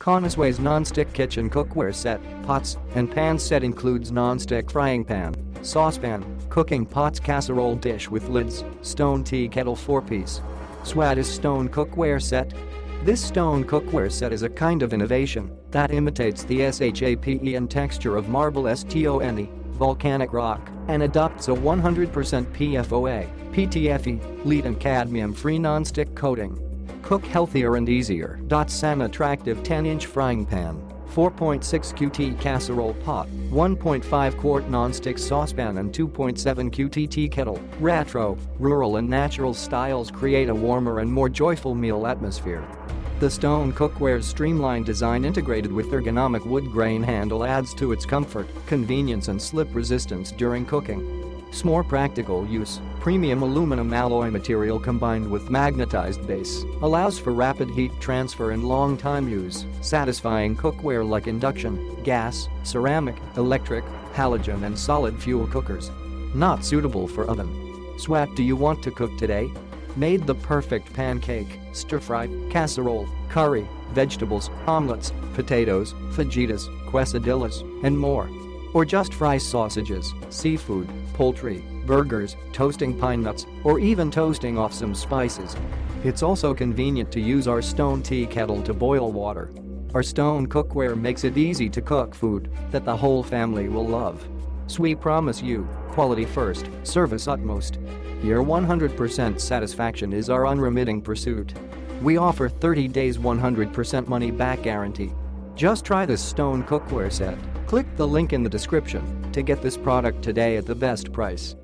Caannasweis Nonstick Kitchen Cookware Set, Pots and Pans Set includes non-stick frying pan, saucepan, cooking pots, casserole dish with lids, Stone Tea Kettle 4-piece. Swatis Stone Cookware Set. This stone cookware set is a kind of innovation that imitates the shape and texture of marble stone, volcanic rock, and adopts a 100% PFOA, PTFE, lead and cadmium-free non-stick coating. Cook healthier and easier. Some attractive 10-inch frying pan, 4.6 QT Casserole Pot, 1.5 quart Nonstick Saucepan and 2.7 QT Tea Kettle. Retro, rural and natural styles create a warmer and more joyful meal atmosphere. The Stone Cookware's streamlined design integrated with ergonomic wood grain handle adds to its comfort, convenience and slip resistance during cooking. More practical use, premium aluminum alloy material combined with magnetized base allows for rapid heat transfer and long-time use, satisfying cookware like induction, gas, ceramic, electric, halogen and solid fuel cookers. Not suitable for oven. What do you want to cook today? Made the perfect pancake, stir-fry, casserole, curry, vegetables, omelets, potatoes, fajitas, quesadillas, and more. Or just fry sausages, seafood, poultry, burgers, toasting pine nuts, or even toasting off some spices. It's also convenient to use our Stone Tea Kettle to boil water. Our Stone Cookware makes it easy to cook food that the whole family will love. We promise you, quality first, service utmost. Your 100% satisfaction is our unremitting pursuit. We offer 30 days 100% money-back guarantee. Just try this Stone Cookware set. Click the link in the description to get this product today at the best price.